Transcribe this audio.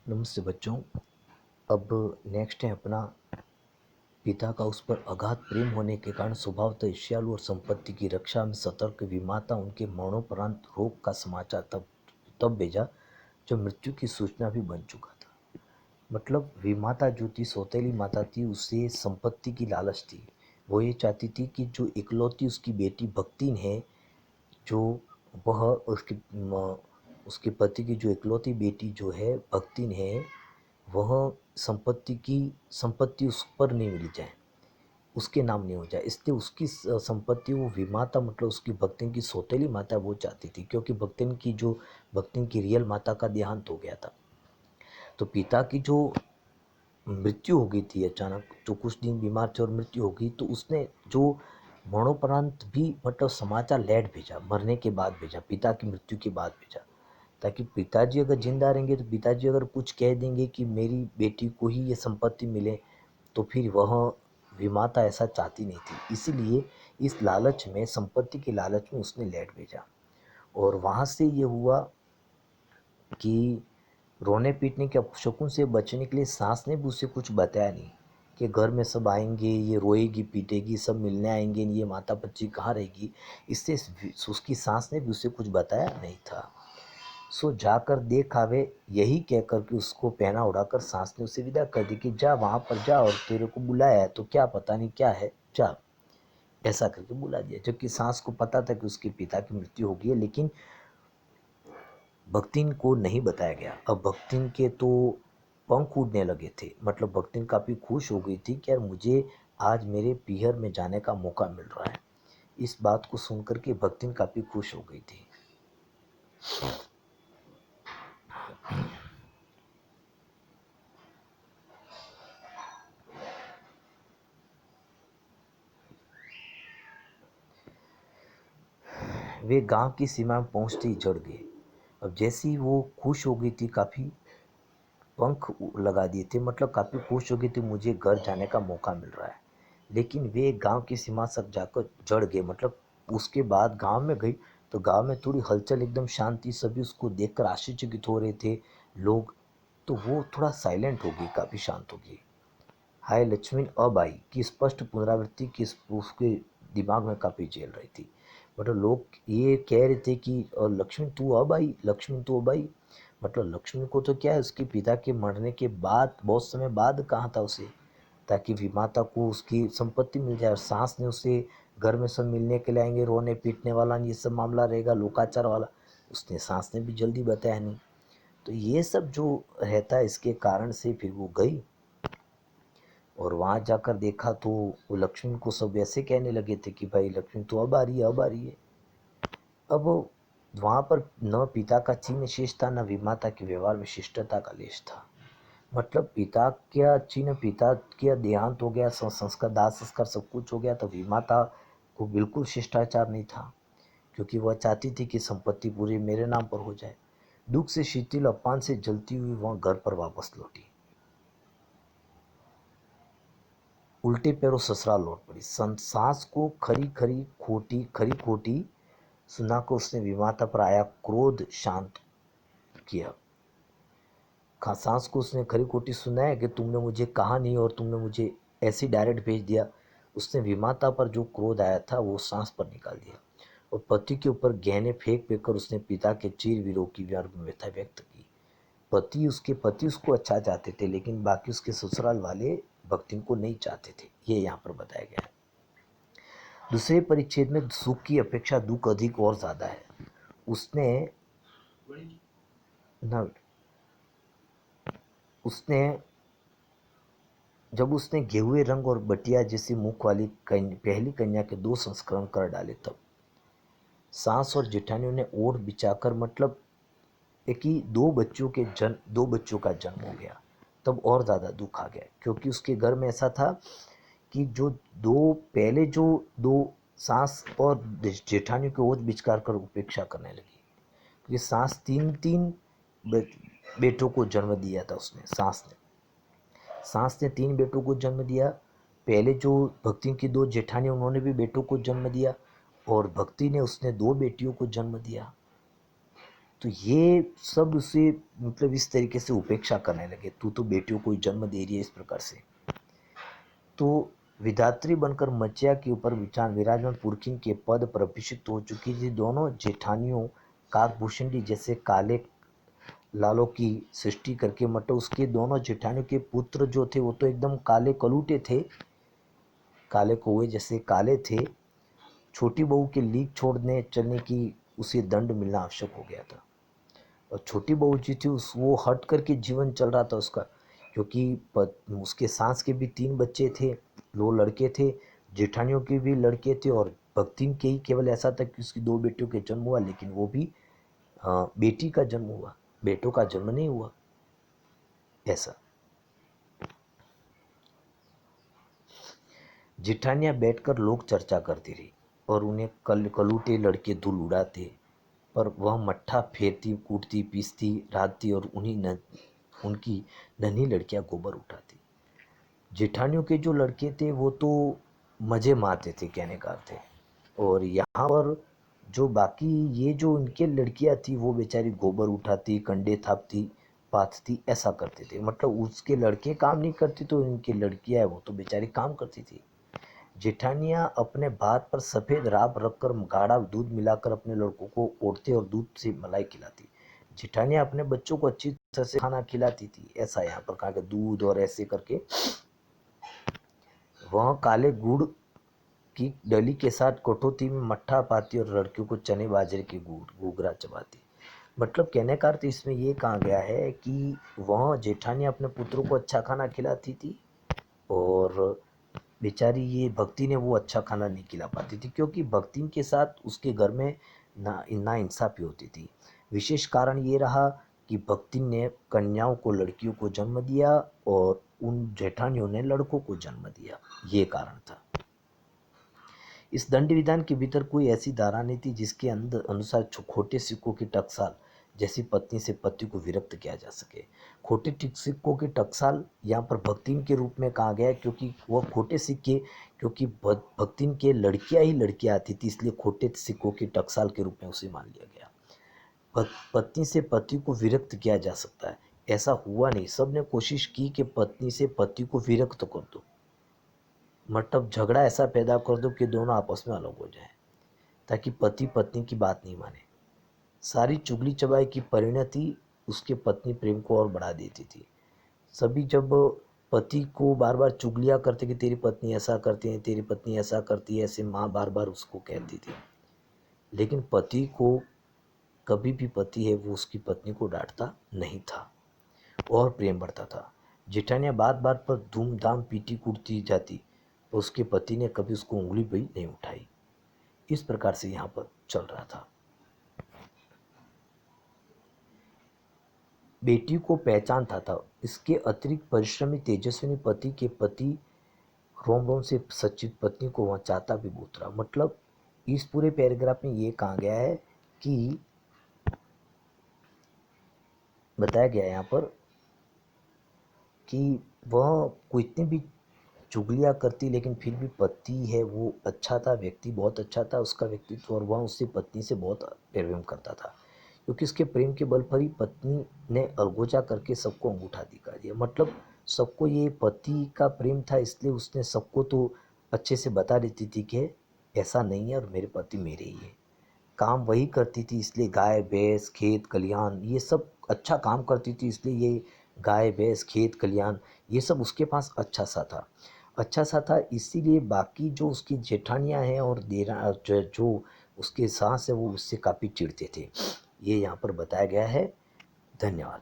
नमस्ते बच्चों। अब नेक्स्ट है अपना पिता का उस पर अगाध प्रेम होने के कारण स्वभावतः ईर्ष्यालु और संपत्ति की रक्षा में सतर्क विमाता उनके मरणोपरांत रोग का समाचार तब तब भेजा जब मृत्यु की सूचना भी बन चुका था। मतलब विमाता जो थी, सौतेली माता थी, उसे संपत्ति की लालच थी। वो ये चाहती थी कि जो इकलौती उसकी बेटी भक्तिन है, जो वह उसके पति की जो इकलौती बेटी जो है भक्तिन है, वह संपत्ति उस पर नहीं मिल जाए, उसके नाम नहीं हो जाए। इसलिए उसकी संपत्ति वो विमाता, मतलब उसकी भक्तिन की सौतेली माता वो चाहती थी, क्योंकि भक्तिन की रियल माता का देहांत हो गया था। तो पिता की जो मृत्यु हो गई थी अचानक, जो कुछ दिन बीमार थे और मृत्यु हो गई, तो उसने जो मरणोपरांत भी मतलब समाचार लेट भेजा, मरने के बाद भेजा, पिता की मृत्यु के बाद भेजा, ताकि पिताजी अगर जिंदा रहेंगे तो पिताजी अगर कुछ कह देंगे कि मेरी बेटी को ही ये संपत्ति मिले, तो फिर वह विमाता ऐसा चाहती नहीं थी। इसीलिए इस लालच में, संपत्ति के लालच में उसने लेट भेजा। और वहाँ से ये हुआ कि रोने पीटने के अपशकुन से बचने के लिए सास ने भी उसे कुछ बताया नहीं कि घर में सब आएंगे, ये रोएगी पीटेगी, सब मिलने आएंगे, ये माता बच्ची कहाँ रहेगी। इससे उसकी सास ने भी उसे कुछ बताया नहीं था। सो जाकर देख आवे, यही कहकर के उसको पहना उड़ाकर सास ने उसे विदा कर दी कि जा वहां पर जा, और तेरे को बुलाया है तो क्या पता नहीं क्या है, जा, ऐसा करके बुला दिया। जबकि सास को पता था कि उसके पिता की मृत्यु हो गई है, लेकिन भक्तिन को नहीं बताया गया। अब भक्तिन के तो पंख उड़ने लगे थे, मतलब भक्तिन काफ़ी खुश हो गई थी कि यार मुझे आज मेरे पीहर में जाने का मौका मिल रहा है। इस बात को सुनकर के भक्तिन काफ़ी खुश हो गई थी। वे गांव की सीमा में पहुंचते ही चढ़ गए। अब जैसे ही वो खुश हो गई थी, काफ़ी पंख लगा दिए थे, मतलब काफ़ी खुश हो गई थी, मुझे घर जाने का मौका मिल रहा है। लेकिन वे गांव की सीमा तक जाकर जड़ गए, मतलब उसके बाद गांव में गई तो गांव में थोड़ी हलचल, एकदम शांति, सभी उसको देखकर आश्चर्यचकित हो रहे थे लोग। तो वो थोड़ा साइलेंट हो गई, काफ़ी शांत हो गई। हाय लक्ष्मी अब आई की स्पष्ट पुनरावृत्ति की उसके दिमाग में काफ़ी झेल रही थी। मतलब लोग ये कह रहे थे कि लक्ष्मी तू अब आई, लक्ष्मी तू अब आई। मतलब लक्ष्मी को तो क्या है, उसके पिता के मरने के बाद बहुत समय बाद कहा था उसे, ताकि विमाता को उसकी संपत्ति मिल जाए। और सास ने उसे घर में सब मिलने के लिए आएंगे, रोने पीटने वाला ये सब मामला रहेगा, लोकाचार वाला, उसने सास ने भी जल्दी बताया नहीं। तो ये सब जो रहता है, इसके कारण से फिर वो गई और वहाँ जाकर देखा तो वो लक्ष्मी को सब ऐसे कहने लगे थे कि भाई लक्ष्मी तो अब आ रही है, अब आ रही है। अब वहाँ पर न पिता का चिन्ह शेष था, न विमाता के व्यवहार में शिष्टता का लेश था। मतलब पिता क्या चिन्ह, पिता का देहांत हो गया, संस्कार दाह संस्कार सब कुछ हो गया, तो विमाता को बिल्कुल शिष्टाचार नहीं था, क्योंकि वह चाहती थी कि संपत्ति पूरी मेरे नाम पर हो जाए। दुख से शिथिल, अपमान से जलती हुई वह घर पर वापस लौटी। उल्टे पैरों ससुराल लौट पड़ी। सास को खरी खोटी सुनाकर उसने विमाता पर आया क्रोध शांत किया। सास को उसने खरी खोटी सुनाया कि तुमने मुझे कहा नहीं और तुमने मुझे ऐसे डायरेक्ट भेज दिया। उसने विमाता पर जो क्रोध आया था वो सास पर निकाल दिया, और पति के ऊपर गहने फेंक फेंक कर उसने पिता के चीर विरोह की व्यथा व्यक्त की। पति उसको अच्छा चाहते थे, लेकिन बाकी उसके ससुराल वाले भक्ति को नहीं चाहते थे, ये यहाँ पर बताया गया है। दूसरे परिच्छेद में सुख की अपेक्षा दुख अधिक और ज्यादा है। उसने न उसने जब उसने गेहुए रंग और बटिया जैसी मुख वाली पहली कन्या के 2 संस्करण कर डाले, तब सास और जेठानियों ने ओढ़ बिछाकर, मतलब एक ही 2 बच्चों का जन्म हो गया, तब और ज़्यादा दुख आ गया। क्योंकि उसके घर में ऐसा था कि जो दो सास और जेठानियों के ओझ बिचकार कर उपेक्षा करने लगी। क्योंकि बेटों को जन्म दिया था उसने, सास ने 3 बेटों को जन्म दिया। पहले जो भक्ति की 2 जेठानी, उन्होंने भी बेटों को जन्म दिया, और भक्ति ने उसने 2 बेटियों को जन्म दिया। तो ये सब उसे मतलब इस तरीके से उपेक्षा करने लगे, तू तो बेटियों को ही जन्म दे रही है, इस प्रकार से। तो विधात्री बनकर मचिया के ऊपर विराजमान पुरखिन के पद पर अभिषिक्त हो चुकी थी। दोनों जेठानियों काकभूषणी जैसे काले लालों की सृष्टि करके, मतलब उसके दोनों जेठानियों के पुत्र जो थे वो तो एकदम काले कलूटे थे, काले कौवे जैसे काले थे। छोटी बहू के लीक छोड़ने चलने की उसे दंड मिलना आवश्यक हो गया था। और छोटी बहू जी थी उस वो हट करके जीवन चल रहा था उसका, क्योंकि उसके सास के भी 3 बच्चे थे, 2 लड़के थे, जेठानियों के भी लड़के थे, और भक्तिन के ही केवल ऐसा था कि उसकी 2 बेटियों के जन्म हुआ, लेकिन वो भी बेटी का जन्म हुआ, बेटों का जन्म नहीं हुआ। ऐसा जेठानियां बैठकर लोग चर्चा करती रही और उन्हें कलूटे लड़के धूल उड़ाते, पर वह मट्ठा फेरती, कूटती, पीसती, रांधती और उनकी नन्ही लड़कियां गोबर उठाती। जेठानियों के जो लड़के थे वो तो मजे मारते थे, कहने का अर्थ है। और यहाँ पर जो बाकी ये जो उनके लड़कियां थी वो बेचारी गोबर उठाती, कंडे थापती, पाथती, ऐसा करते थे। मतलब उसके लड़के काम नहीं करती तो इनकी लड़कियां है वो तो बेचारी काम करती थी। जेठानियां अपने भात पर सफ़ेद राब रखकर गाढ़ा दूध मिलाकर अपने लड़कों को ओढ़ते और दूध से मलाई खिलाती। जेठानियां अपने बच्चों को अच्छी तरह से खाना खिलाती थी, ऐसा यहाँ पर कहा कि दूध और ऐसे करके। वह काले गुड़ की डली के साथ कटौती में मट्ठा पाती और लड़कियों को चने बाजरे के घूघरा चबाती। मतलब कहने का अर्थ इसमें ये कहा गया है कि वह जेठानियां अपने पुत्रों को अच्छा खाना खिलाती थी, और बेचारी ये भक्ति ने वो अच्छा खाना नहीं खिला पाती थी, क्योंकि भक्ति के साथ उसके घर में ना इंसाफी होती थी। विशेष कारण ये रहा कि भक्ति ने कन्याओं को, लड़कियों को जन्म दिया और उन जेठानियों ने लड़कों को जन्म दिया, ये कारण था। इस दंड विधान के भीतर कोई ऐसी धारा नहीं थी जिसके अनुसार खोटे सिक्कों की टकसाल जैसी पत्नी से पति को विरक्त किया जा सके। खोटे सिक्कों की टकसाल यहाँ पर भक्तिन के रूप में कहा गया है, क्योंकि वह खोटे सिक्के, क्योंकि भक्तिन के लड़कियां ही लड़कियां आती थी, इसलिए खोटे सिक्कों की टकसाल के रूप में उसे मान लिया गया। पत्नी से पति को विरक्त किया जा सकता है, ऐसा हुआ नहीं। सबने कोशिश की कि पत्नी से पति को विरक्त कर दो, मतलब झगड़ा ऐसा पैदा कर दो कि दोनों आपस में अलग हो जाएं, ताकि पति पत्नी की बात नहीं माने। सारी चुगली चबाई की परिणति उसके पत्नी प्रेम को और बढ़ा देती थी। सभी जब पति को बार बार चुगलियाँ करते कि तेरी पत्नी ऐसा करती है, तेरी पत्नी ऐसा करती है, ऐसे माँ बार बार उसको कहती थी, लेकिन पति को कभी भी पति है वो उसकी पत्नी को डांटता नहीं था और प्रेम बढ़ता था। जेठानियाँ बात बात पर धूमधाम पीटी कूटती जाती, उसके पति ने कभी उसको उंगली भी नहीं उठाई। इस प्रकार से यहाँ पर चल रहा था। बेटी को पहचानता था। इसके अतिरिक्त परिश्रमी तेजस्विनी पति के पति रोम रोम से सच्चित पत्नी को वह चाहता भी बहुत रहा। मतलब इस पूरे पैराग्राफ में ये कहा गया है कि बताया गया है यहाँ पर कि वह कोई इतनी भी चुगलियाँ करती, लेकिन फिर भी पति है वो अच्छा था, व्यक्ति बहुत अच्छा था उसका व्यक्तित्व, और वह उससे पत्नी से बहुत प्रेम करता था, क्योंकि उसके प्रेम के बल पर ही पत्नी ने अलगोजा करके सबको अंगूठा दिखा दिया। मतलब सबको ये पति का प्रेम था, इसलिए उसने सबको तो अच्छे से बता देती थी कि ऐसा नहीं है और मेरे पति मेरे ही है। काम वही करती थी, इसलिए गाय भैंस खेत खलिहान ये सब अच्छा काम करती थी, इसलिए ये गाय भैंस खेत खलिहान ये सब उसके पास अच्छा सा था। इसीलिए बाकी जो उसकी जेठानियाँ हैं और देरा जो उसके सास है वो उससे काफ़ी चिढ़ते थे। ये यहाँ पर बताया गया है। धन्यवाद।